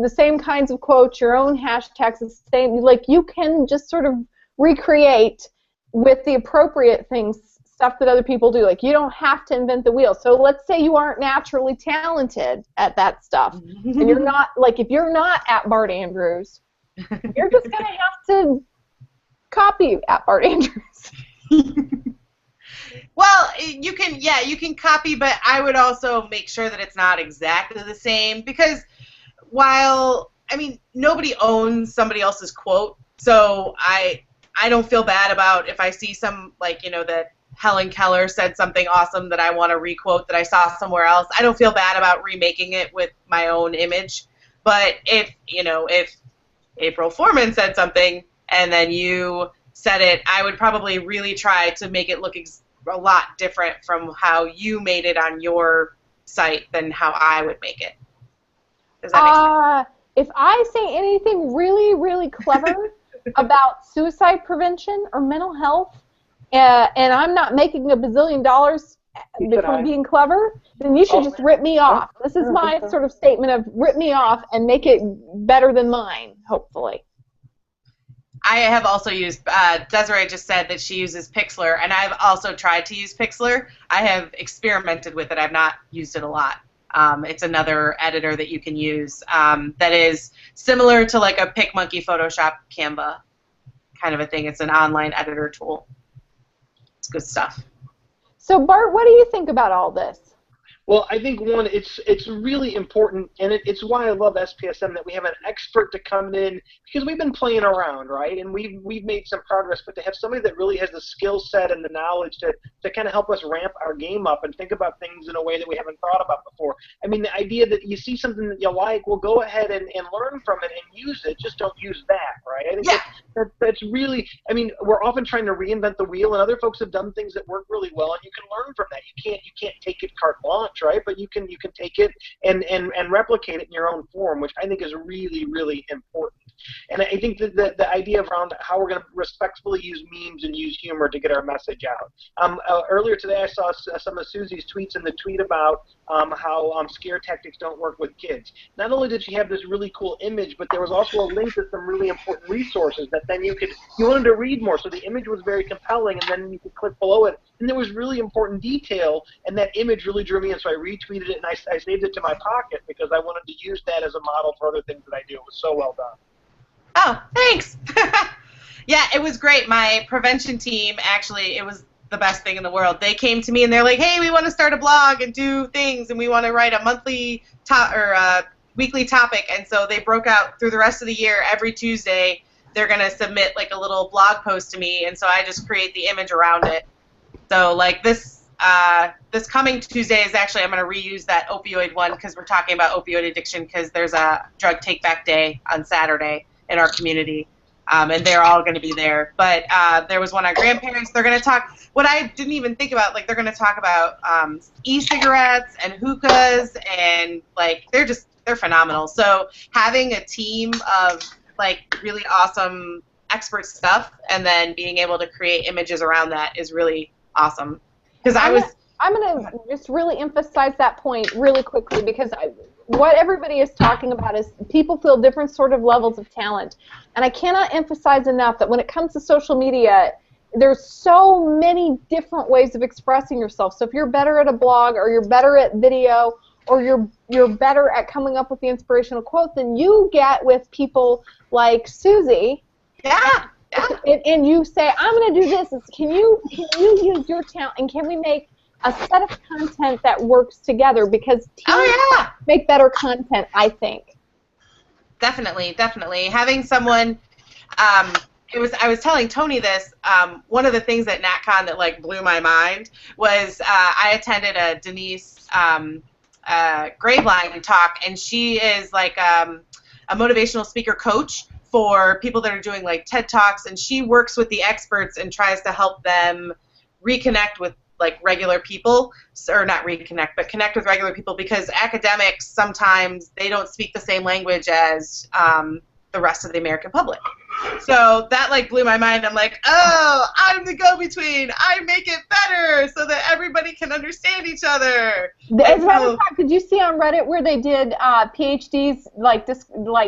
the same kinds of quotes, your own hashtags, the same. Like you can just sort of recreate with the appropriate things, stuff that other people do. Like you don't have to invent the wheel. So let's say you aren't naturally talented at that stuff, and you're not if you're not at Bart Andrews, you're just gonna have to copy at Bart Andrews. Well, you can copy, but I would also make sure that it's not exactly the same because nobody owns somebody else's quote, so I don't feel bad about if I see some that Helen Keller said something awesome that I want to requote that I saw somewhere else. I don't feel bad about remaking it with my own image. But if April Foreman said something and then you said it, I would probably really try to make it look a lot different from how you made it on your site than how I would make it. Does that make sense? If I say anything really, really clever about suicide prevention or mental health, and I'm not making a bazillion dollars from being clever, then you should just rip me off. This is my sort of statement of rip me off and make it better than mine, hopefully. I have also used, Desiree just said that she uses Pixlr, and I've also tried to use Pixlr. I have experimented with it. I've not used it a lot. It's another editor that you can use that is similar to like a PicMonkey, Photoshop, Canva kind of a thing. It's an online editor tool. It's good stuff. So Bart, what do you think about all this? Well, I think one, it's really important, and it's why I love SPSM that we have an expert to come in because we've been playing around, right? And we've made some progress, but to have somebody that really has the skill set and the knowledge to kind of help us ramp our game up and think about things in a way that we haven't thought about before. I mean, the idea that you see something that you like, well, go ahead and learn from it and use it. Just don't use that, right? I think that's really. I mean, we're often trying to reinvent the wheel, and other folks have done things that work really well, and you can learn from that. You can't take it carte blanche. much, right? But you can take it and replicate it in your own form, which I think is really, really important. And I think that the idea around how we're going to respectfully use memes and use humor to get our message out. Earlier today, I saw some of Susie's tweets in the tweet about how scare tactics don't work with kids. Not only did she have this really cool image, but there was also a link to some really important resources that then you wanted to read more. So the image was very compelling, and then you could click below it, and there was really important detail, and that image really drew me in. So I retweeted it, and I saved it to my pocket because I wanted to use that as a model for other things that I do. It was so well done. Oh, thanks. Yeah, it was great. My prevention team, actually, it was the best thing in the world. They came to me and they're like, hey, we want to start a blog and do things, and we want to write a monthly weekly topic. And so they broke out through the rest of the year. Every Tuesday, they're going to submit like a little blog post to me, and so I just create the image around it. So like this coming Tuesday is actually, I'm going to reuse that opioid one because we're talking about opioid addiction, because there's a drug take-back day on Saturday in our community, and they're all going to be there. But there was one on grandparents. They're going to talk, what I didn't even think about, like they're going to talk about e-cigarettes and hookahs, and like they're phenomenal. So having a team of like really awesome expert stuff and then being able to create images around that is really awesome. Because I'm going to just really emphasize that point really quickly, because what everybody is talking about is people feel different sort of levels of talent. And I cannot emphasize enough that when it comes to social media, there's so many different ways of expressing yourself. So if you're better at a blog, or you're better at video, or you're better at coming up with the inspirational quote, then you get with people like Susie. Yeah. And you say, I'm going to do this. Can you use your talent, and can we make a set of content that works together? Because teams make better content, I think. Definitely. Having someone, I was telling Tony this, one of the things at NatCon that like blew my mind was I attended a Denise Graveline talk, and she is like a motivational speaker coach for people that are doing like TED Talks, and she works with the experts and tries to help them reconnect with like regular people, or not reconnect, but connect with regular people, because academics sometimes they don't speak the same language as the rest of the American public. So that like blew my mind. I'm like, oh, I'm the go-between. I make it better so that everybody can understand each other. As a matter of fact, did you see on Reddit where they did PhDs like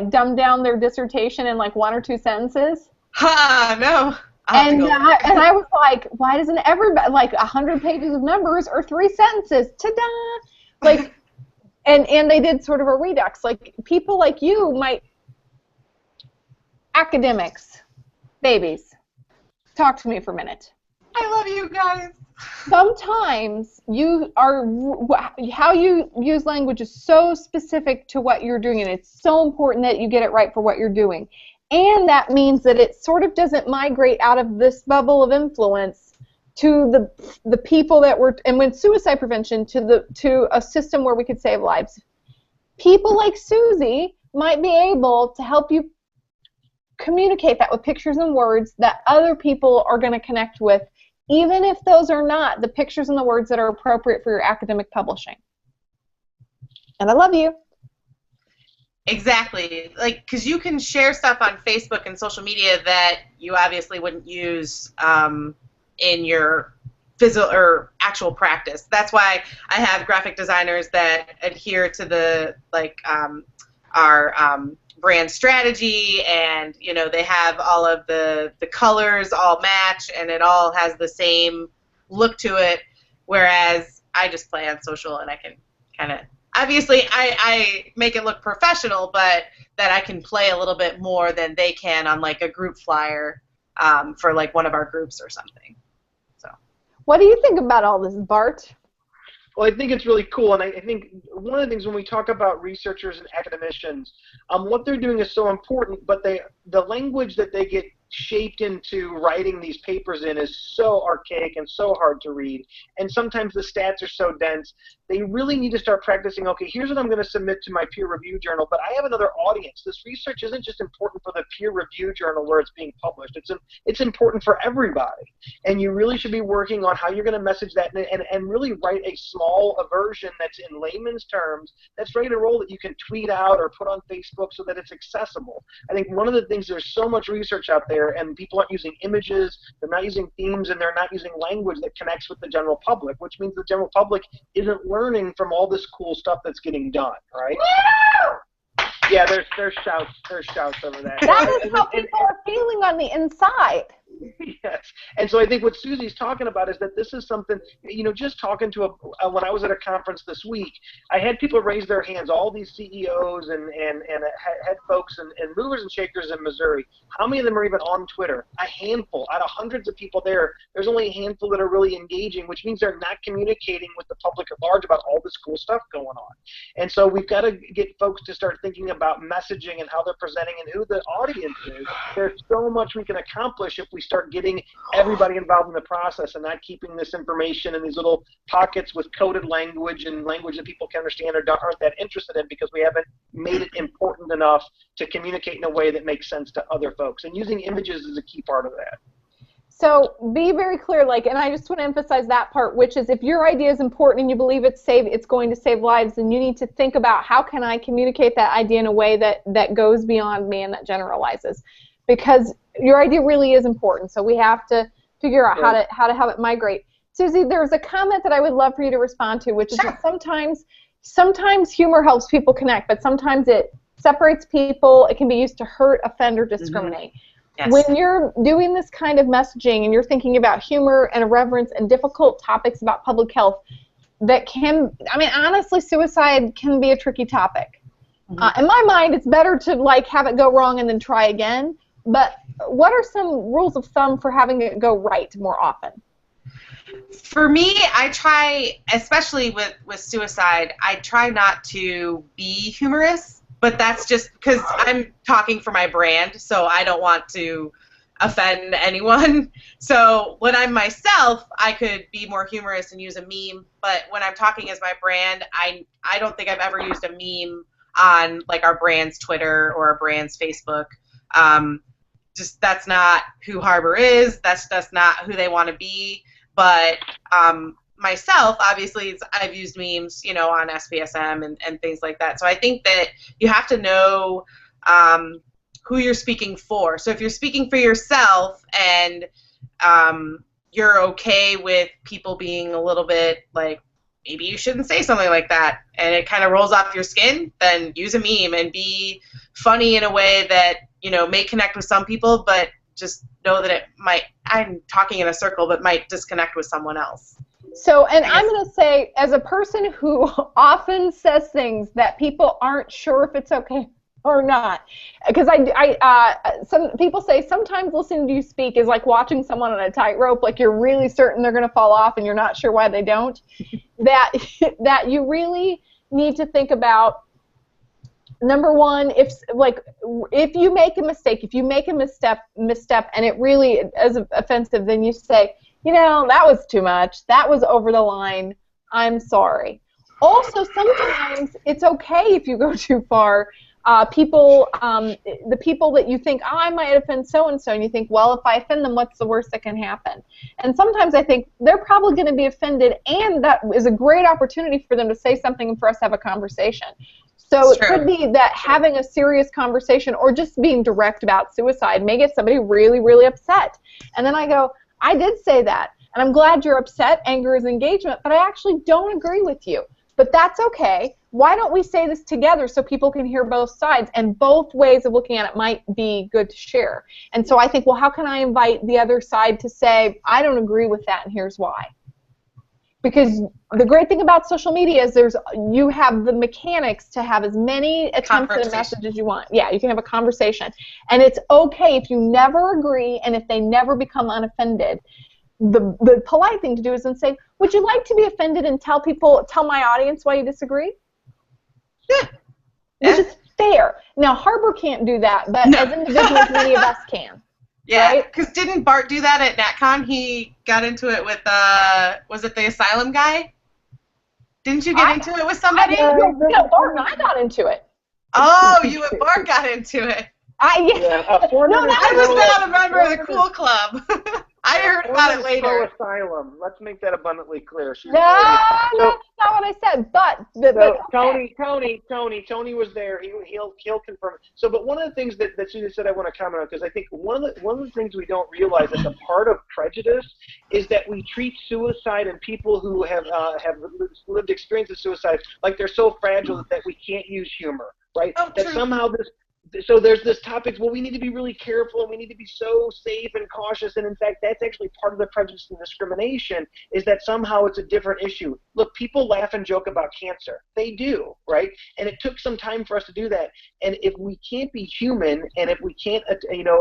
dumb down their dissertation in like 1 or 2 sentences? No. And I was like, why doesn't everybody, like 100 pages of numbers or 3 sentences? Ta-da! Like, and they did sort of a redux. Like people like you might. Academics, babies, talk to me for a minute. I love you guys. Sometimes how you use language is so specific to what you're doing, and it's so important that you get it right for what you're doing. And that means that it sort of doesn't migrate out of this bubble of influence to the people that were, and with suicide prevention, to a system where we could save lives. People like Susie might be able to help you communicate that with pictures and words that other people are going to connect with, even if those are not the pictures and the words that are appropriate for your academic publishing. And I love you. Exactly. Like, because you can share stuff on Facebook and social media that you obviously wouldn't use in your physical or actual practice. That's why I have graphic designers that adhere to the our brand strategy, and they have all of the colors all match, and it all has the same look to it, whereas I just play on social, and I can kind of, obviously I make it look professional, but that I can play a little bit more than they can on like a group flyer for like one of our groups or something. So what do you think about all this, Bart? Well, I think it's really cool, and I think one of the things when we talk about researchers and academicians, what they're doing is so important, but the language that they get shaped into writing these papers in is so archaic and so hard to read. And sometimes the stats are so dense. They really need to start practicing, okay, here's what I'm going to submit to my peer review journal, but I have another audience. This research isn't just important for the peer review journal where it's being published. It's important for everybody. And you really should be working on how you're going to message that and really write a small version that's in layman's terms, that's ready to roll, that you can tweet out or put on Facebook so that it's accessible. I think one of the things, there's so much research out there and people aren't using images, they're not using themes, and they're not using language that connects with the general public, which means the general public isn't learning from all this cool stuff that's getting done, right? Yeah, there's shouts over that. That is how people are feeling on the inside. Yes, and so I think what Susie's talking about is that this is something, you know, just talking to when I was at a conference this week, I had people raise their hands, all these CEOs and head folks and movers and shakers in Missouri. How many of them are even on Twitter? A handful. Out of hundreds of people there's only a handful that are really engaging, which means they're not communicating with the public at large about all this cool stuff going on. And so we've got to get folks to start thinking about messaging and how they're presenting and who the audience is. There's so much we can accomplish if we start getting everybody involved in the process and not keeping this information in these little pockets with coded language and language that people can understand or aren't that interested in because we haven't made it important enough to communicate in a way that makes sense to other folks. And using images is a key part of that. So be very clear, and I just want to emphasize that part, which is if your idea is important and you believe it's going to save lives, then you need to think about how can I communicate that idea in a way that goes beyond me and that generalizes. Because your idea really is important, so we have to figure out how to have it migrate. Susie, there was a comment that I would love for you to respond to, which is that sometimes humor helps people connect, but sometimes it separates people. It can be used to hurt, offend, or discriminate. Yes. When you're doing this kind of messaging and you're thinking about humor and irreverence and difficult topics about public health, honestly, suicide can be a tricky topic. In my mind, it's better to have it go wrong and then try again. But what are some rules of thumb for having it go right more often? For me, I try, especially with suicide, I try not to be humorous, but that's just because I'm talking for my brand, so I don't want to offend anyone. So when I'm myself, I could be more humorous and use a meme, but when I'm talking as my brand, I don't think I've ever used a meme on our brand's Twitter or our brand's Facebook. Just that's not who Harbor is. That's not who they want to be. But myself, obviously, I've used memes, on SPSM and things like that. So I think that you have to know who you're speaking for. So if you're speaking for yourself and you're okay with people being a little bit maybe you shouldn't say something like that, and it kind of rolls off your skin, then use a meme and be funny in a way that may connect with some people, but just know that it might, I'm talking in a circle, but might disconnect with someone else. So, and I'm going to say, as a person who often says things that people aren't sure if it's okay or not, because some people say sometimes listening to you speak is like watching someone on a tightrope, you're really certain they're going to fall off and you're not sure why they don't, that you really need to think about. Number one, if you make a mistake, if you make a misstep and it really is offensive, then you say, that was too much, that was over the line, I'm sorry. Also, sometimes it's okay if you go too far. The people that you think, I might offend so-and-so, and you think, well, if I offend them, what's the worst that can happen? And sometimes I think they're probably going to be offended, and that is a great opportunity for them to say something and for us to have a conversation. So it could be that having a serious conversation or just being direct about suicide may get somebody really, really upset. And then I go, I did say that, and I'm glad you're upset. Anger is engagement, but I actually don't agree with you. But that's okay. Why don't we say this together so people can hear both sides? And both ways of looking at it might be good to share. And so I think, well, how can I invite the other side to say, I don't agree with that, and here's why. Because the great thing about social media is you have the mechanics to have as many attempts at a message as you want. Yeah, you can have a conversation. And it's okay if you never agree and if they never become unoffended. The polite thing to do is then say, would you like to be offended and tell my audience why you disagree? Yeah. Which is fair. Now, Harbor can't do that, but as individuals, many of us can. Yeah, right? because didn't Bart do that at NatCon? He got into it with, was it the Asylum guy? Didn't you get into it with somebody? No, Bart and I got into it. Oh, you and Bart got into it. Yeah, No, I was not a member of the Cool Club. I heard about it later. Pro-asylum. Let's make that abundantly clear. No, that's not what I said. But Tony was there. He'll confirm. So, but one of the things that Susan said I want to comment on, because I think one of the things we don't realize as a part of prejudice is that we treat suicide and people who have lived experience of suicide like they're so fragile that we can't use humor, right? Oh, that true. somehow so there's this topic, well, we need to be really careful and we need to be so safe and cautious, and in fact, that's actually part of the prejudice and discrimination, is that somehow it's a different issue. Look, people laugh and joke about cancer. They do, right? And it took some time for us to do that. And if we can't be human, and if we can't,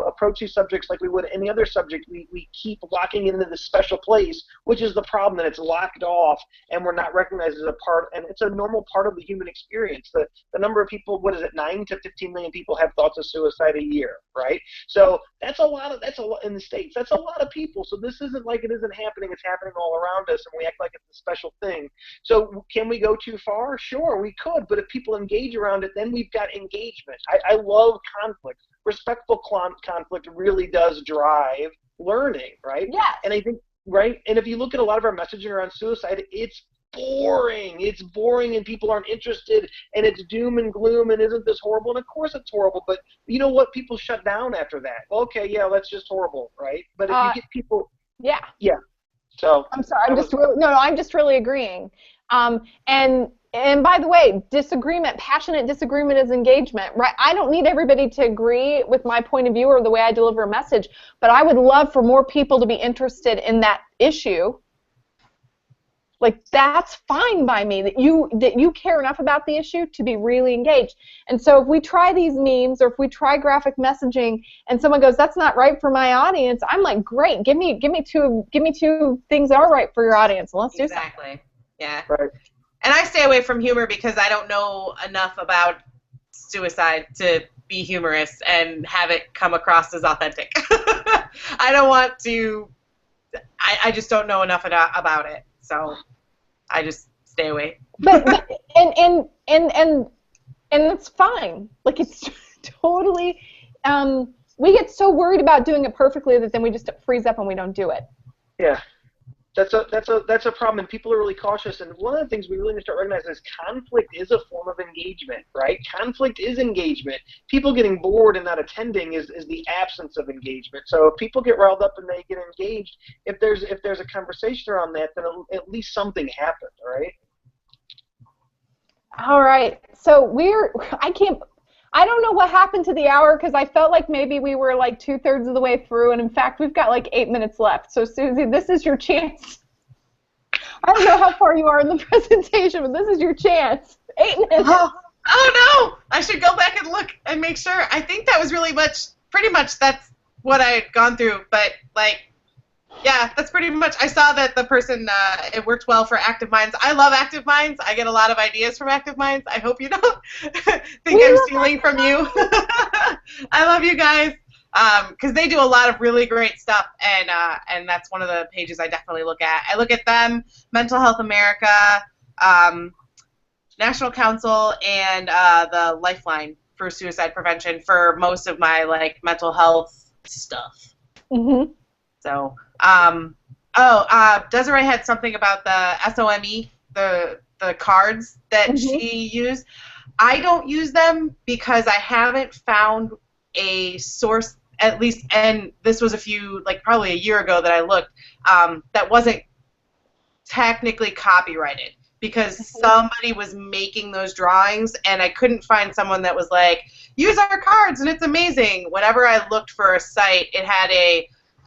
approach these subjects like we would any other subject, we keep locking it into this special place, which is the problem, that it's locked off and we're not recognized as a part, and it's a normal part of the human experience. The number of people, 9 to 15 million people have thoughts of suicide a year, right? So that's a lot in the States. That's a lot of people. So this isn't like it isn't happening. It's happening all around us, and we act like it's a special thing. So can we go too far? Sure, we could. But if people engage around it, then we've got engagement. I love conflict. Respectful conflict really does drive learning, right? Yes. And I think, right? And if you look at a lot of our messaging around suicide, it's boring and people aren't interested, and it's doom and gloom, and isn't this horrible? And of course it's horrible, but you know what? People shut down after that. Okay, yeah, that's just horrible, right? But if you get people, yeah. So I'm sorry, I'm just really agreeing. And by the way, passionate disagreement is engagement, right? I don't need everybody to agree with my point of view or the way I deliver a message, but I would love for more people to be interested in that issue. Like, that's fine by me, that you care enough about the issue to be really engaged. And so if we try these memes, or if we try graphic messaging, and someone goes, that's not right for my audience, I'm like, great, give me two things that are right for your audience, and let's do something. Exactly. Yeah. right. And I stay away from humor because I don't know enough about suicide to be humorous and have it come across as authentic. I don't want to. I just don't know enough about it. So I just stay away. But and that's fine. Like, it's totally. We get so worried about doing it perfectly that then we just freeze up and we don't do it. Yeah, that's a problem, and people are really cautious. And one of the things we really need to start recognizing is conflict is a form of engagement, right? Conflict is engagement. People getting bored and not attending is the absence of engagement. So if people get riled up and they get engaged, if there's a conversation around that, then at least something happened, right? All right. So I don't know what happened to the hour, because I felt like maybe we were like 2/3 of the way through, and in fact we've got like 8 minutes left. So Susie, this is your chance. I don't know how far you are in the presentation, but this is your chance. 8 minutes. Oh no! I should go back and look and make sure. I think that was pretty much that's what I had gone through. But yeah, that's pretty much. I saw that the person, it worked well for Active Minds. I love Active Minds. I get a lot of ideas from Active Minds. I hope you don't think I'm stealing from you. I love you guys, because they do a lot of really great stuff, and that's one of the pages I definitely look at. I look at them, Mental Health America, National Council, and the Lifeline for suicide prevention for most of my mental health stuff. Mm-hmm. So, Desiree had something about the SOME, the cards that she used. I don't use them because I haven't found a source, at least, and this was probably a year ago that I looked, that wasn't technically copyrighted, because somebody was making those drawings, and I couldn't find someone that was like, use our cards and it's amazing. Whenever I looked for a site, it had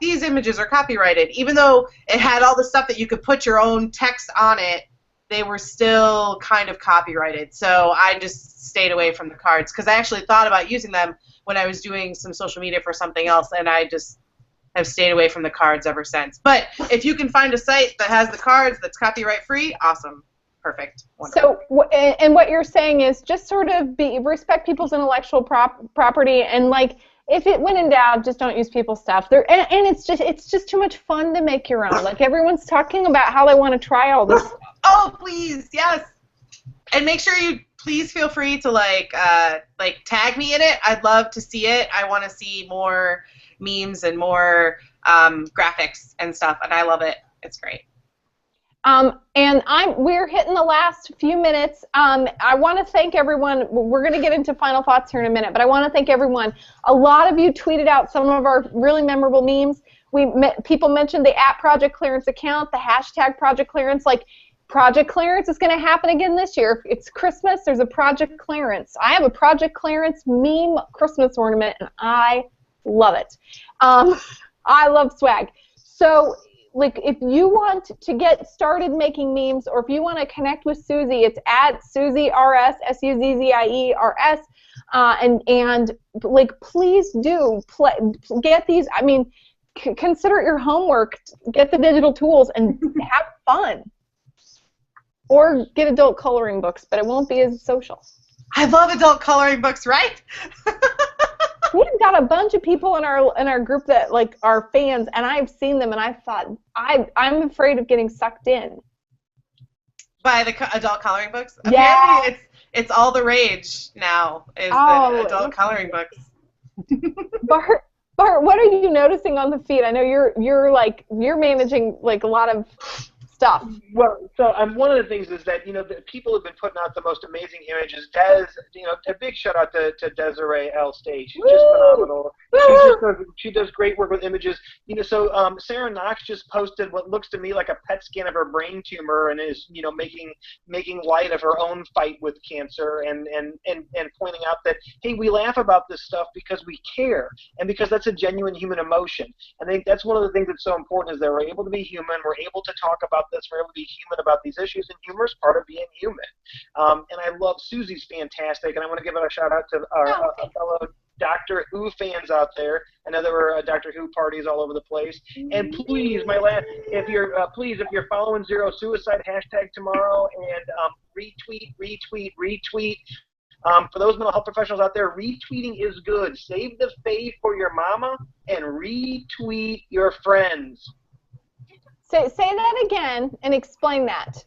these images are copyrighted. Even though it had all the stuff that you could put your own text on it, they were still kind of copyrighted. So I just stayed away from the cards, because I actually thought about using them when I was doing some social media for something else, and I just have stayed away from the cards ever since. But if you can find a site that has the cards that's copyright free, awesome. Perfect. Wonderful. So, and what you're saying is just sort of respect people's intellectual property, and when in doubt, just don't use people's stuff. And it's just too much fun to make your own. Like everyone's talking about how they want to try all this. Oh, please, yes. And make sure you please feel free to like tag me in it. I'd love to see it. I want to see more memes and more graphics and stuff, and I love it. It's great. And we're hitting the last few minutes. I want to thank everyone. We're going to get into final thoughts here in a minute, but I want to thank everyone. A lot of you tweeted out some of our really memorable memes. People mentioned the @Project Clearance account, the hashtag Project Clearance. Like, Project Clearance is going to happen again this year. It's Christmas. There's a Project Clearance. I have a Project Clearance meme Christmas ornament, and I love it. I love swag. So, like, if you want to get started making memes, or if you want to connect with Susie, it's @SuzieRS, SUZZIERS, and like, please do get these. I mean, consider it your homework. Get the digital tools and have fun. Or get adult coloring books, but it won't be as social. I love adult coloring books, right? We've got a bunch of people in our group that like are fans, and I've seen them, and I thought I'm afraid of getting sucked in. By the adult coloring books? Yeah. Apparently it's all the rage now, is the adult coloring books. Bart, what are you noticing on the feed? I know you're managing like a lot of stuff. Well, so one of the things is that, the people have been putting out the most amazing images. Des, a big shout out to Desiree L. State. She's just phenomenal. She does great work with images. So Sarah Knox just posted what looks to me like a PET scan of her brain tumor, and is, making light of her own fight with cancer, and pointing out that, hey, we laugh about this stuff because we care, and because that's a genuine human emotion. And I think that's one of the things that's so important, is that we're able to be human, we're able to talk about this, we're able to be human about these issues, and humor is part of being human. And I love Susie's fantastic, and I want to give a shout out to our fellow Doctor Who fans out there. I know there were Doctor Who parties all over the place. And please, if you're following Zero Suicide hashtag tomorrow, and retweet. For those mental health professionals out there, retweeting is good. Save the fave for your mama and retweet your friends. Say that again and explain that.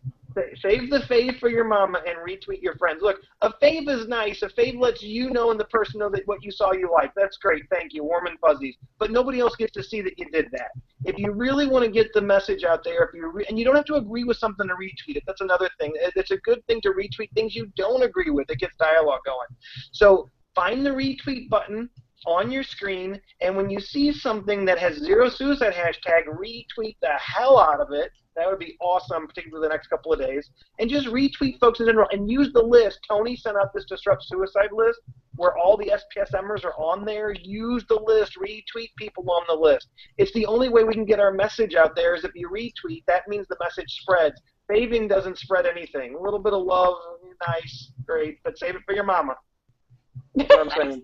Save the fave for your mama and retweet your friends. Look, a fave is nice. A fave lets you know and the person know that what you saw you like. That's great. Thank you. Warm and fuzzies. But nobody else gets to see that you did that. If you really want to get the message out there, and you don't have to agree with something to retweet it. That's another thing. It's a good thing to retweet things you don't agree with. It gets dialogue going. So find the retweet button on your screen, and when you see something that has Zero Suicide hashtag, retweet the hell out of it. That would be awesome, particularly the next couple of days. And just retweet folks in general, and use the list. Tony sent out this Disrupt Suicide list where all the SPSMers are on there. Use the list. Retweet people on the list. It's the only way we can get our message out there, is if you retweet. That means the message spreads. Faving doesn't spread anything. A little bit of love, nice, great, but save it for your mama. That's what I'm saying.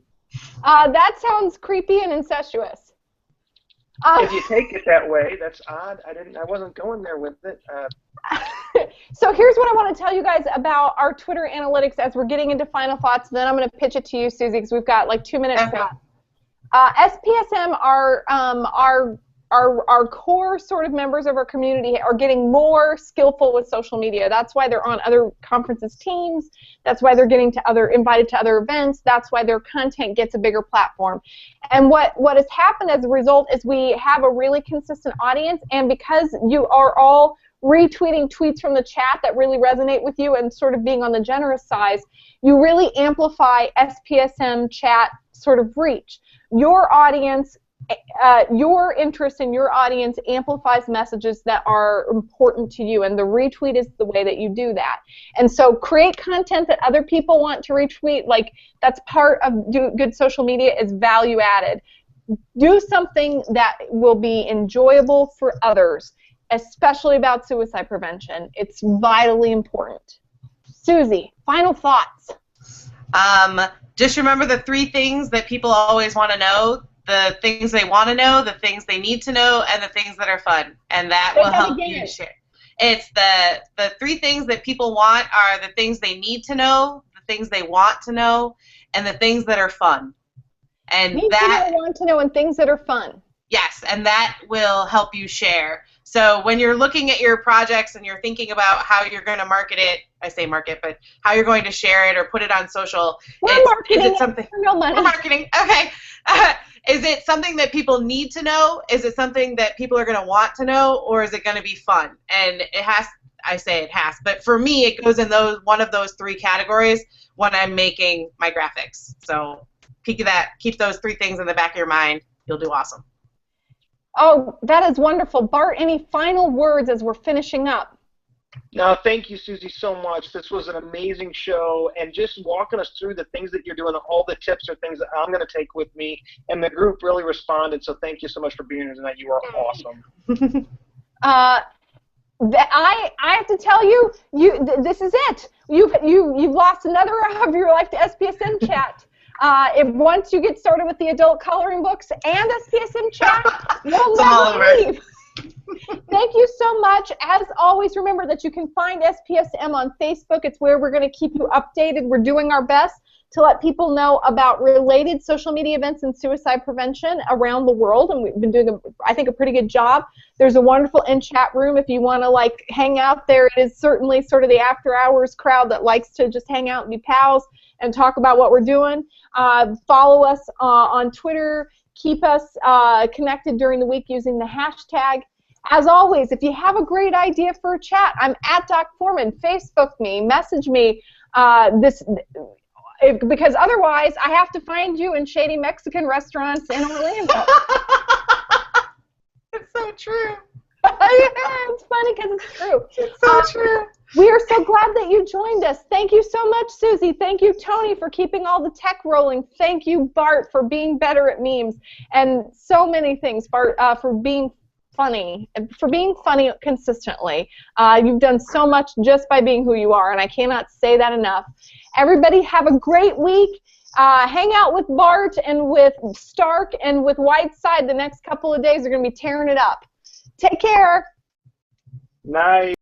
That sounds creepy and incestuous. If you take it that way, that's odd. I wasn't going there with it. So here's what I want to tell you guys about our Twitter analytics as we're getting into final thoughts. Then I'm going to pitch it to you, Susie, because we've got like 2 minutes left. SPSM our core sort of members of our community are getting more skillful with social media. That's why they're on other conferences teams. That's why they're getting invited to other events. That's why their content gets a bigger platform. And what has happened as a result is we have a really consistent audience, and because you are all retweeting tweets from the chat that really resonate with you and sort of being on the generous side, you really amplify SPSM chat sort of reach. Your audience, your interest in your audience amplifies messages that are important to you, and the retweet is the way that you do that. And so create content that other people want to retweet. Like, that's part of good social media, is value added. Do something that will be enjoyable for others, especially about suicide prevention. It's vitally important. Susie, final thoughts. Just remember the 3 things that people always want to know. The things they want to know, the things they need to know, and the things that are fun. And that will help you share. It's the 3 things that people want are the things they need to know, the things they want to know, and the things that are fun. And Need that to know, want to know, and things that are fun. Yes, and that will help you share. So when you're looking at your projects and you're thinking about how you're going to market it, I say market, but how you're going to share it or put it on social, Marketing. is it something? No money. We're marketing. Okay. Is it something that people need to know? Is it something that people are going to want to know, or is it going to be fun? And it has. I say it has, but for me, it goes in one of those three categories when I'm making my graphics. So keep those three things in the back of your mind. You'll do awesome. Oh, that is wonderful. Bart, any final words as we're finishing up? No, thank you, Susie, so much. This was an amazing show, and just walking us through the things that you're doing, all the tips are things that I'm going to take with me, and the group really responded, so thank you so much for being here tonight. You are awesome. I have to tell you, this is it. You've lost another hour of your life to SPSM chat. If once you get started with the adult coloring books and SPSM chat, you'll never leave. Thank you so much. As always, remember that you can find SPSM on Facebook. It's where we're going to keep you updated. We're doing our best to let people know about related social media events and suicide prevention around the world, and we've been doing, I think, a pretty good job. There's a wonderful in-chat room if you want to hang out there. It is certainly sort of the after-hours crowd that likes to just hang out and be pals and talk about what we're doing. Follow us on Twitter. Keep us connected during the week using the hashtag. As always, if you have a great idea for a chat, I'm at Doc Foreman. Facebook me, message me. Because otherwise, I have to find you in shady Mexican restaurants in Orlando. It's so true. Yeah, it's funny because it's true. It's so true. We are so glad that you joined us. Thank you so much, Susie. Thank you, Tony, for keeping all the tech rolling. Thank you, Bart, for being better at memes. And so many things, Bart, for being funny consistently. You've done so much just by being who you are, and I cannot say that enough. Everybody have a great week. Hang out with Bart and with Stark and with Whiteside the next couple of days. They're going to be tearing it up. Take care. Nice.